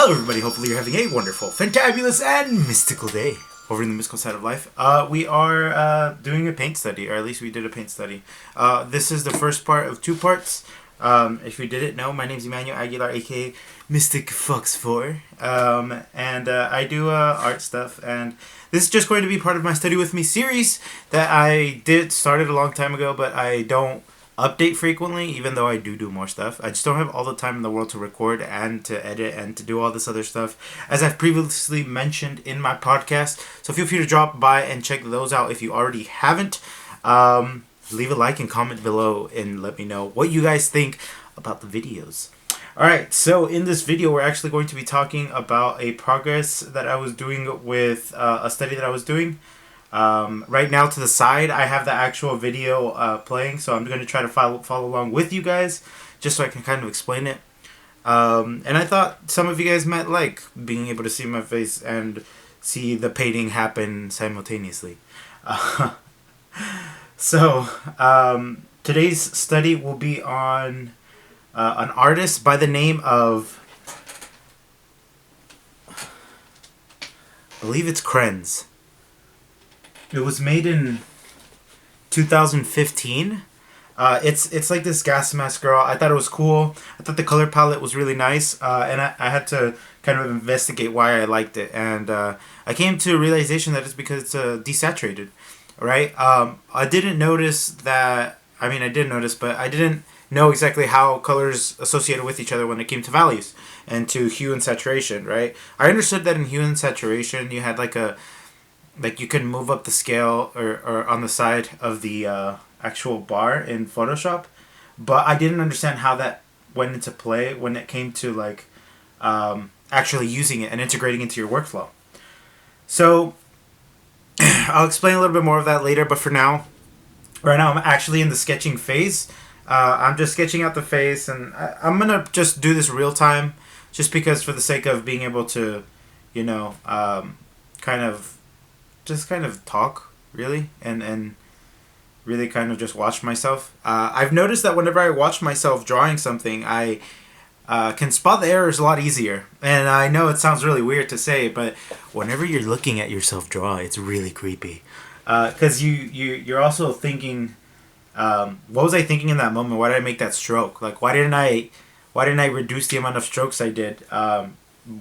Hello everybody, hopefully you're having a wonderful, fantabulous, and mystical day over in the mystical side of life. We are doing a paint study, or at least we did a paint study. This is the first part of two parts. If you didn't know, my name is Emmanuel Aguilar, aka Mysticfox 4, and I do art stuff, and this is just going to be part of my Study With Me series that I started a long time ago, but I don't update frequently, even though I do more stuff. I just don't have all the time in the world to record and to edit and to do all this other stuff, as I've previously mentioned in my podcast. So feel free to drop by and check those out if you already haven't. Leave a like and comment below and let me know what you guys think about the videos. Alright, so in this video we're actually going to be talking about a progress that I was doing with a study that I was doing. Right now to the side I have the actual video playing, so I'm going to try to follow along with you guys just so I can kind of explain it. And I thought some of you guys might like being able to see my face and see the painting happen simultaneously. So today's study will be on an artist by the name of, I believe it's Krenz. It was made in 2015. It's like this gas mask girl. I thought it was cool. I thought the color palette was really nice. And I had to kind of investigate why I liked it. And I came to a realization that it's because it's desaturated, right? I didn't notice that. I mean, I did notice, but I didn't know exactly how colors associated with each other when it came to values and to hue and saturation, right? I understood that in hue and saturation you had like you can move up the scale or on the side of the actual bar in Photoshop, but I didn't understand how that went into play when it came to like actually using it and integrating into your workflow. So I'll explain a little bit more of that later, but for now, right now I'm actually in the sketching phase. I'm just sketching out the face, and I'm gonna just do this real time just because for the sake of being able to, you know, kind of talk really and really kind of just watch myself. I've noticed that whenever I watch myself drawing something, I can spot the errors a lot easier. And I know it sounds really weird to say, but whenever you're looking at yourself draw, it's really creepy. Because you're also thinking, what was I thinking in that moment? Why did I make that stroke? Like, why didn't I reduce the amount of strokes I did?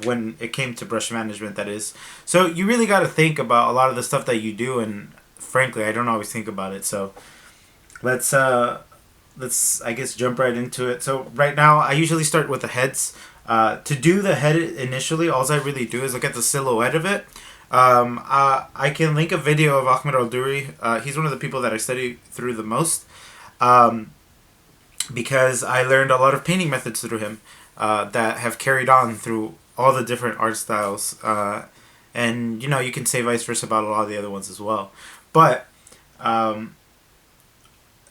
When it came to brush management, that is. So you really got to think about a lot of the stuff that you do, and frankly I don't always think about it. So let's I guess jump right into it. So right now I usually start with the heads. To do the head initially, all I really do is look at the silhouette of it. I can link a video of Ahmed Al-Duri. He's one of the people that I study through the most, because I learned a lot of painting methods through him that have carried on through all the different art styles, and you know, you can say vice versa about a lot of the other ones as well. But the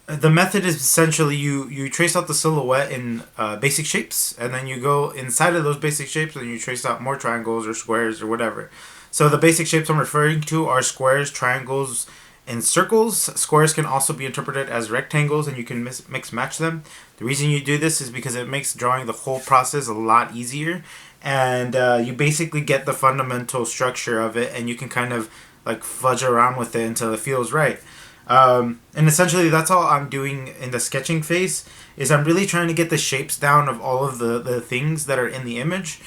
method is essentially you trace out the silhouette in basic shapes, and then you go inside of those basic shapes and you trace out more triangles or squares or whatever. So the basic shapes I'm referring to are squares, triangles, and circles. Squares can also be interpreted as rectangles, and you can mix match them. The reason you do this is because it makes drawing the whole process a lot easier, and you basically get the fundamental structure of it, and you can kind of like fudge around with it until it feels right. And essentially that's all I'm doing in the sketching phase, is I'm really trying to get the shapes down of all of the things that are in the image,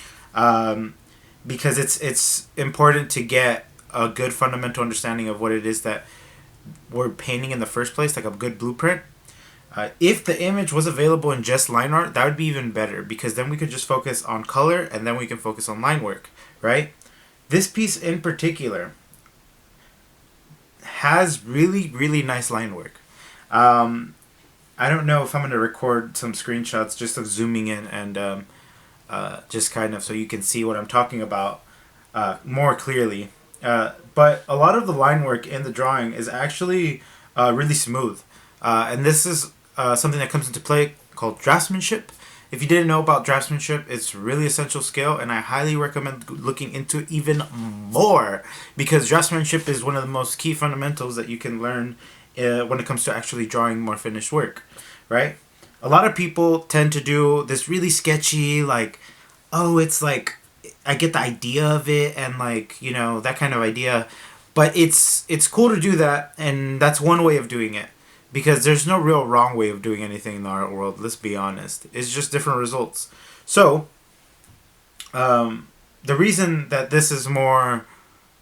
because it's important to get a good fundamental understanding of what it is that we're painting in the first place, like a good blueprint. If the image was available in just line art, that would be even better, because then we could just focus on color and then we can focus on line work, right? This piece in particular has really nice line work. I don't know if I'm going to record some screenshots just of zooming in and just kind of so you can see what I'm talking about more clearly. But a lot of the line work in the drawing is actually really smooth. And this is something that comes into play called draftsmanship. If you didn't know about draftsmanship, it's really essential skill, and I highly recommend looking into it even more, because draftsmanship is one of the most key fundamentals that you can learn when it comes to actually drawing more finished work, right? A lot of people tend to do this really sketchy, like, oh, it's like I get the idea of it and like, you know, that kind of idea. But it's cool to do that, and that's one way of doing it. Because there's no real wrong way of doing anything in the art world, let's be honest. It's just different results. So, the reason that this is more,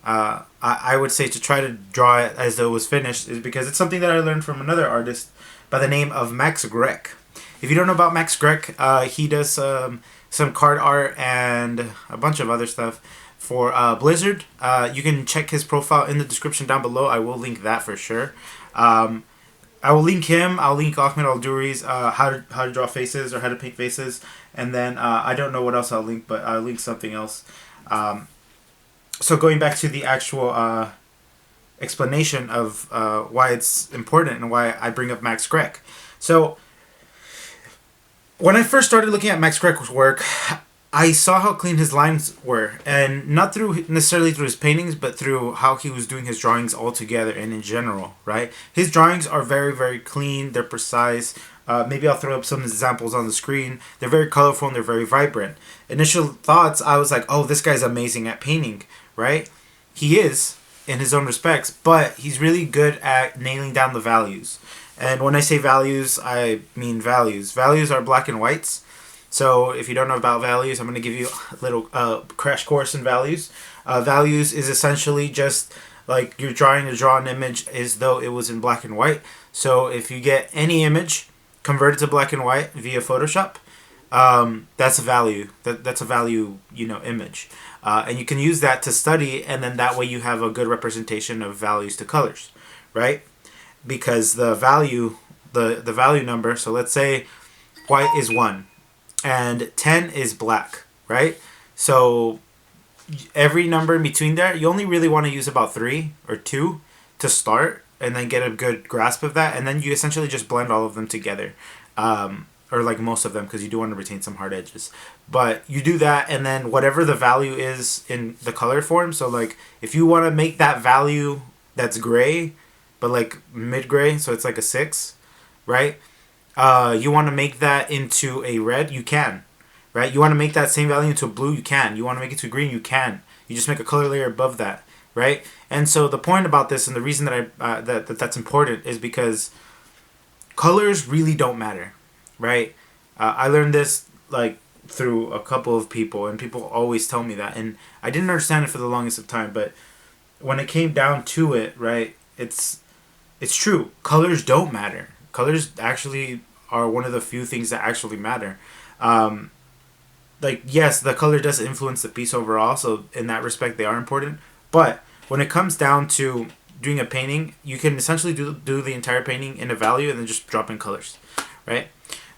I would say to try to draw it as though it was finished is because it's something that I learned from another artist by the name of Max Grech. If you don't know about Max Grech, he does some card art and a bunch of other stuff for Blizzard. You can check his profile in the description down below. I will link that for sure. I will link him. I'll link Ahmed Al-Duri's how to draw faces or how to paint faces, and then I don't know what else I'll link, but I'll link something else. So going back to the actual explanation of why it's important and why I bring up Max Grech. So when I first started looking at Max Grech's work, I saw how clean his lines were, and not through necessarily through his paintings, but through how he was doing his drawings altogether and in general, right? His drawings are very, very clean. They're precise. Maybe I'll throw up some examples on the screen. They're very colorful and they're very vibrant. Initial thoughts, I was like, oh, this guy's amazing at painting, right? He is, in his own respects, but he's really good at nailing down the values. And when I say values, I mean values. Values are black and whites. So if you don't know about values, I'm going to give you a little crash course in values. Values is essentially just like you're trying to draw an image as though it was in black and white. So if you get any image converted to black and white via Photoshop, that's a value. That's a value, you know, image. And you can use that to study, and then that way you have a good representation of values to colors, right? Because the value, the value number, so let's say white is 1 and 10 is black, right? So every number in between there, you only really want to use about 3 or 2 to start, and then get a good grasp of that, and then you essentially just blend all of them together, or like most of them, because you do want to retain some hard edges. But you do that, and then whatever the value is in the color form, so like if you want to make that value that's gray, but like mid-gray, so it's like a 6, right? You want to make that into a red, you can, right? You want to make that same value into a blue, you can. You want to make it to green, you can. You just make a color layer above that, right? And so the point about this, and the reason that that's important, is because colors really don't matter, right? I learned this like through a couple of people, and people always tell me that, and I didn't understand it for the longest of time. But when it came down to it, right, it's true. Colors don't matter. Colors actually are one of the few things that actually matter. Like, yes, the color does influence the piece overall, so in that respect they are important. But when it comes down to doing a painting, you can essentially do the entire painting in a value and then just drop in colors, right?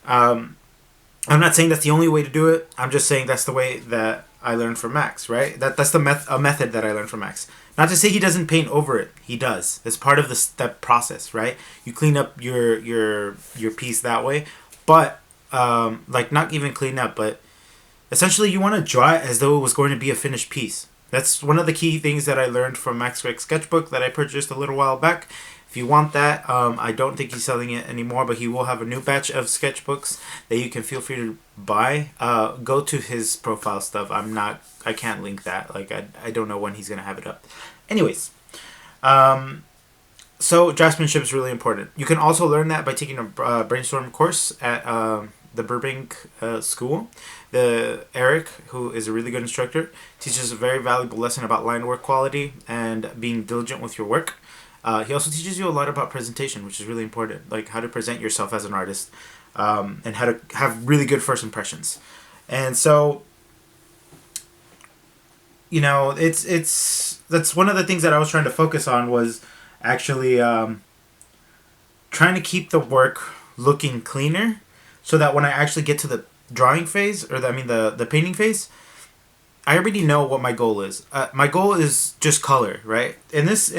I'm not saying that's the only way to do it. I'm just saying that's the way that I learned from Max, right? That's a method that I learned from Max. Not to say he doesn't paint over it. He does. It's part of the step process, right? You clean up your piece that way. But, like, not even clean up, but essentially you want to draw it as though it was going to be a finished piece. That's one of the key things that I learned from Max Grech's sketchbook that I purchased a little while back. If you want that, I don't think he's selling it anymore, but he will have a new batch of sketchbooks that you can feel free to buy. Go to his profile stuff. I can't link that. Like, I don't know when he's going to have it up. Anyways, so draftsmanship is really important. You can also learn that by taking a brainstorm course at the Burbank school. Eric, who is a really good instructor, teaches a very valuable lesson about line work quality and being diligent with your work. He also teaches you a lot about presentation, which is really important, like how to present yourself as an artist, and how to have really good first impressions. And so, you know, that's one of the things that I was trying to focus on, was actually trying to keep the work looking cleaner, so that when I actually get to the drawing phase, or the painting phase, I already know what my goal is. My goal is just color, right? In this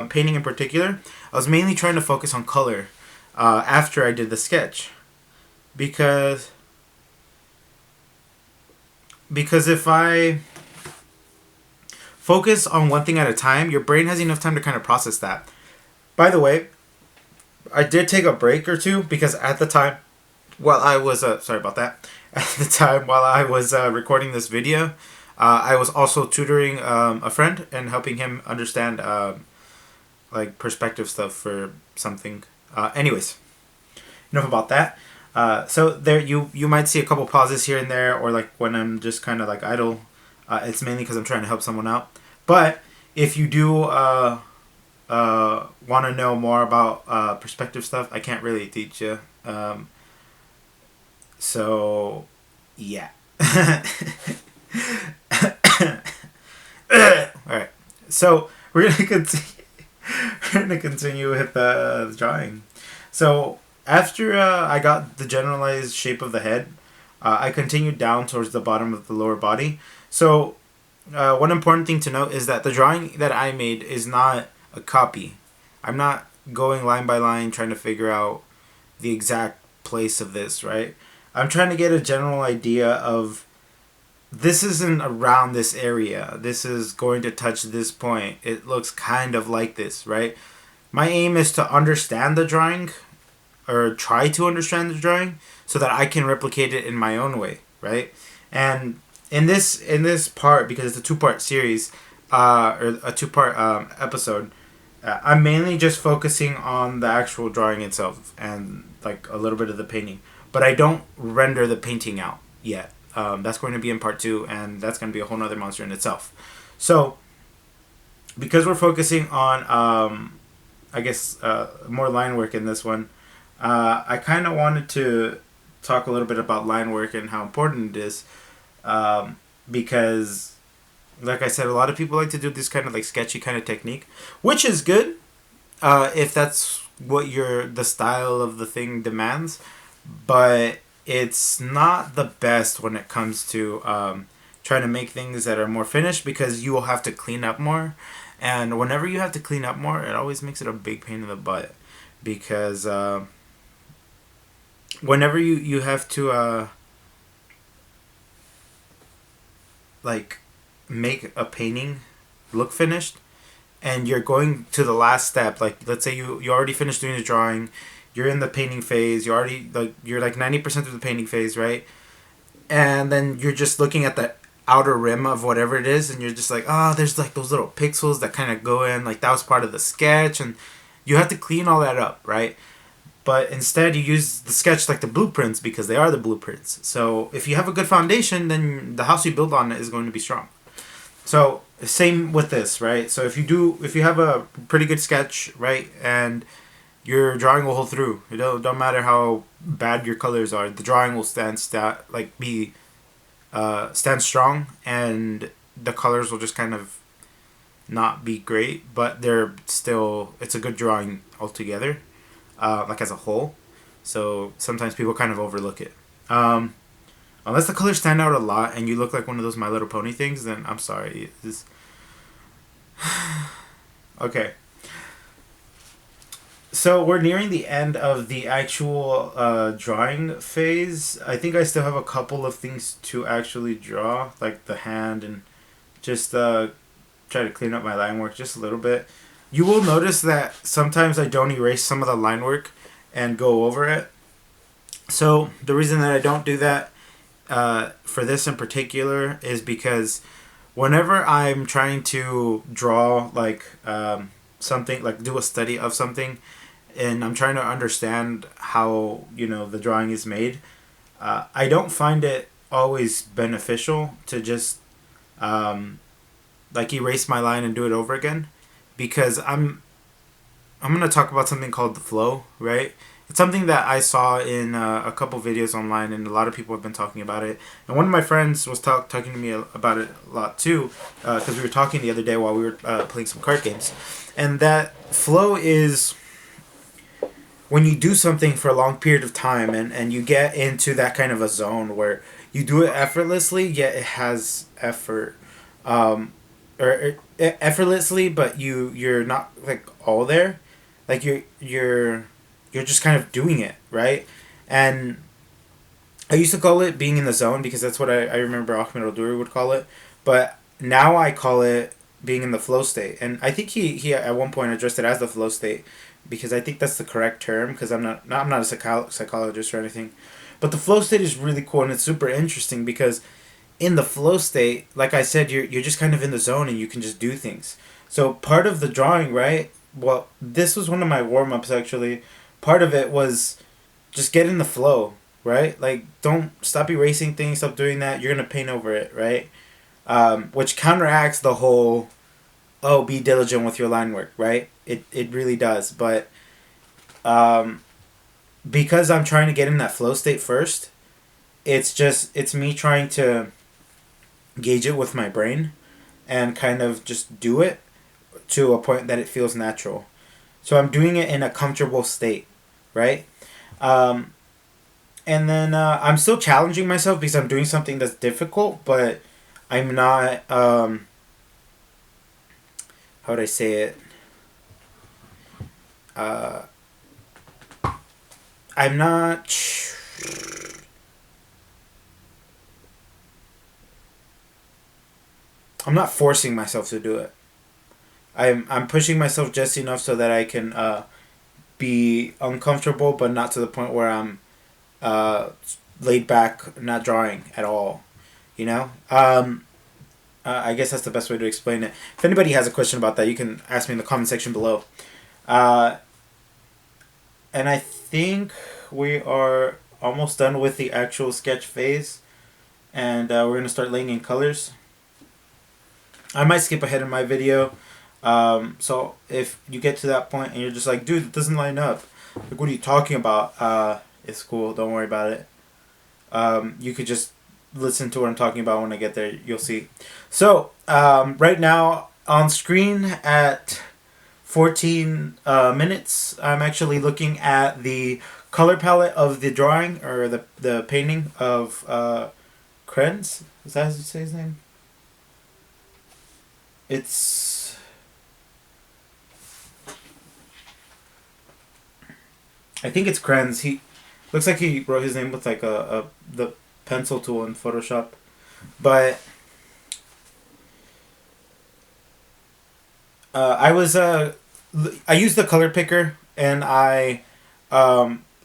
painting in particular, I was mainly trying to focus on color after I did the sketch, because if I focus on one thing at a time, your brain has enough time to kind of process that. By the way, I did take a break or two, because at the time while I was sorry about that, at the time while I was recording this video, I was also tutoring a friend and helping him understand like perspective stuff for something. Anyways, enough about that. So there you might see a couple pauses here and there, or like when I'm just kind of like idle. It's mainly because I'm trying to help someone out. But if you do want to know more about perspective stuff, I can't really teach you. So yeah. All right. So we're gonna continue. We're gonna continue with the drawing. So after I got the generalized shape of the head, I continued down towards the bottom of the lower body. So one important thing to note is that the drawing that I made is not a copy. I'm not going line by line trying to figure out the exact place of this, right? I'm trying to get a general idea of this isn't around this area. This is going to touch this point. It looks kind of like this, right? My aim is to understand the drawing or try to understand the drawing so that I can replicate it in my own way, right? And in this part, because it's a two-part series or a two-part episode, I'm mainly just focusing on the actual drawing itself and like a little bit of the painting, but I don't render the painting out yet. That's going to be in part 2, and that's going to be a whole nother monster in itself. So because we're focusing on I guess more line work in this one, I kind of wanted to talk a little bit about line work and how important it is, because like I said, a lot of people like to do this kind of like sketchy kind of technique, which is good if that's what the style of the thing demands, but it's not the best when it comes to trying to make things that are more finished, because you will have to clean up more, and whenever you have to clean up more, it always makes it a big pain in the butt, because whenever you have to like make a painting look finished, and you're going to the last step, like let's say you already finished doing the drawing, you're in the painting phase, you're like 90% of the painting phase, right? And then you're just looking at the outer rim of whatever it is, and you're just like, oh, there's like those little pixels that kind of go in, like that was part of the sketch, and you have to clean all that up, right? But instead you use the sketch like the blueprints, because they are the blueprints. So if you have a good foundation, then the house you build on it is going to be strong. So same with this, right? So if you have a pretty good sketch, right, and your drawing will hold through. It don't matter how bad your colors are. The drawing will stand strong, and the colors will just kind of not be great, but it's a good drawing altogether, like as a whole. So sometimes people kind of overlook it. Unless the colors stand out a lot and you look like one of those My Little Pony things, then I'm sorry. Okay. So we're nearing the end of the actual drawing phase. I think I still have a couple of things to actually draw, like the hand, and just try to clean up my line work just a little bit. You will notice that sometimes I don't erase some of the line work and go over it. So the reason that I don't do that for this in particular is because whenever I'm trying to draw like something, like do a study of something, and I'm trying to understand how the drawing is made, I don't find it always beneficial to just like erase my line and do it over again, because I'm gonna talk about something called the flow, right? It's something that I saw in a couple videos online, and a lot of people have been talking about it. And one of my friends was talking to me about it a lot too, because we were talking the other day while we were playing some card games. And that flow is when you do something for a long period of time, and you get into that kind of a zone where you do it effortlessly, yet it has effort, or effortlessly, but you're not like all there, like you're just kind of doing it, right? And I used to call it being in the zone, because that's what I remember Ahmed Al-Duri would call it, but now I call it being in the flow state. And I think he at one point addressed it as the flow state, because I think that's the correct term, because I'm not a psychologist or anything, but the flow state is really cool, and it's super interesting because in the flow state, like I said, you're just kind of in the zone and you can just do things. So part of the drawing, right? Well, this was one of my warm ups actually. Part of it was just get in the flow, right? Like don't stop erasing things, stop doing that. You're gonna paint over it, right? Which counteracts the whole, oh, be diligent with your line work, right? It really does, but um, because I'm trying to get in that flow state first, it's me trying to gauge it with my brain and kind of just do it to a point that it feels natural. So I'm doing it in a comfortable state, right? Um, and then I'm still challenging myself because I'm doing something that's difficult, but I'm not. How would I say it? Uh, I'm not. I'm not forcing myself to do it. I'm pushing myself just enough so that I can be uncomfortable, but not to the point where I'm uh, laid back, not drawing at all. You know. I guess that's the best way to explain it. If anybody has a question about that, you can ask me in the comment section below. Uh, and I think we are almost done with the actual sketch phase, and we're gonna start laying in colors. I might skip ahead in my video. So if you get to that point and you're just like, dude, it doesn't line up. Like, what are you talking about? It's cool. Don't worry about it. You could just listen to what I'm talking about when I get there. You'll see. So right now on screen at 14 minutes, I'm actually looking at the color palette of the drawing or the painting of Krenz. Is that how you say his name? It's I think it's Krenz. He looks like he wrote his name with like a the pencil tool in Photoshop, but I used the color picker and I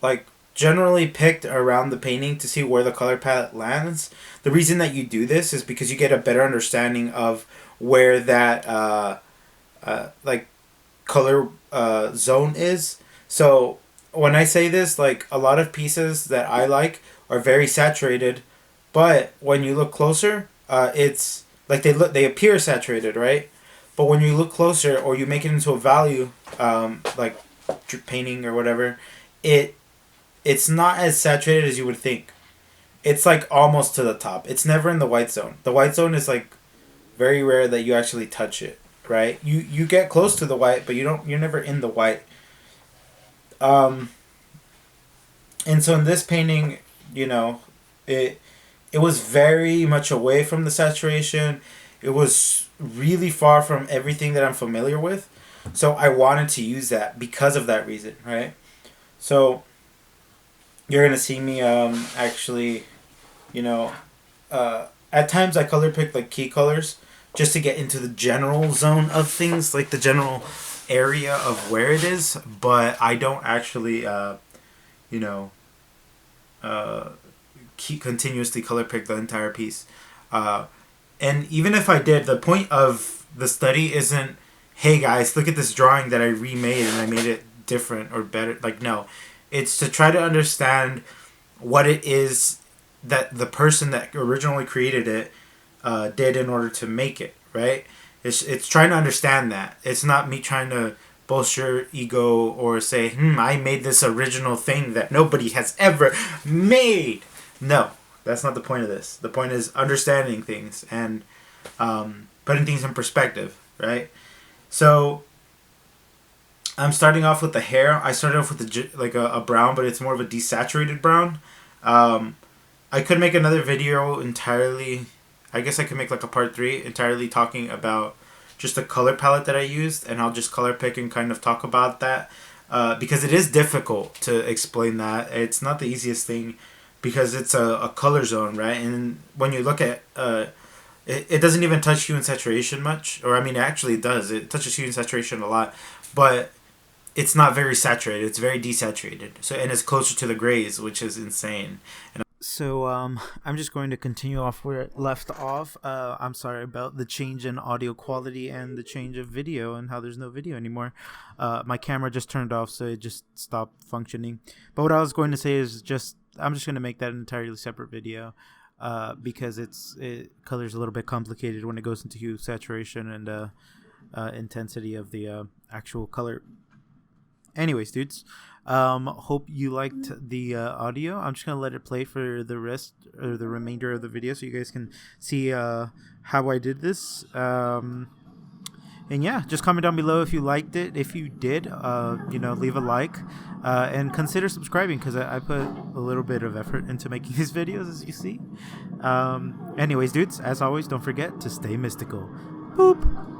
like generally picked around the painting to see where the color palette lands. The reason that you do this is because you get a better understanding of where that like color zone is. So when I say this, like a lot of pieces that I like are very saturated, but when you look closer, it's like they appear saturated, right? But when you look closer or you make it into a value, like painting or whatever, it it's not as saturated as you would think. It's like almost to the top. It's never in the white zone. The white zone is like very rare that you actually touch it, right? You get close to the white, but you're never in the white. Um, and so in this painting, you know, it it was very much away from the saturation. It was really far from everything that I'm familiar with. So I wanted to use that because of that reason, right? So you're gonna see me actually, you know, at times I color pick like key colors just to get into the general zone of things, like the general area of where it is. But I don't actually, you know, uh, keep continuously color pick the entire piece. Uh, and even if I did, the point of the study isn't, hey guys, look at this drawing that I remade and I made it different or better. Like, no, it's to try to understand what it is that the person that originally created it did in order to make it, right? It's trying to understand that. It's not me trying to boast your ego or say, I made this original thing that nobody has ever made. No, that's not the point of this. The point is understanding things and putting things in perspective, right? So I'm starting off with the hair. I started off with like a brown, but it's more of a desaturated brown. Um, I could make another video entirely. I guess I could make like a part 3 entirely talking about just the color palette that I used, and I'll just color pick and kind of talk about that because it is difficult to explain that. It's not the easiest thing because it's a color zone, right? And when you look at it doesn't even touch hue and saturation much, or I mean, actually it does. It touches hue and saturation a lot, but it's not very saturated. It's very desaturated. So and it's closer to the grays, which is insane. And So I'm just going to continue off where it left off. I'm sorry about the change in audio quality and the change of video and how there's no video anymore. My camera just turned off, so it just stopped functioning. But what I was going to say is I'm just going to make that an entirely separate video because color's a little bit complicated when it goes into hue, saturation, and intensity of the actual color. Anyways, dudes, hope you liked the audio. I'm just gonna let it play for the rest or the remainder of the video, so you guys can see how I did this. And yeah, just comment down below if you liked it. If you did, leave a like and consider subscribing because I put a little bit of effort into making these videos, as you see. Anyways, dudes, as always, don't forget to stay mystical. Boop.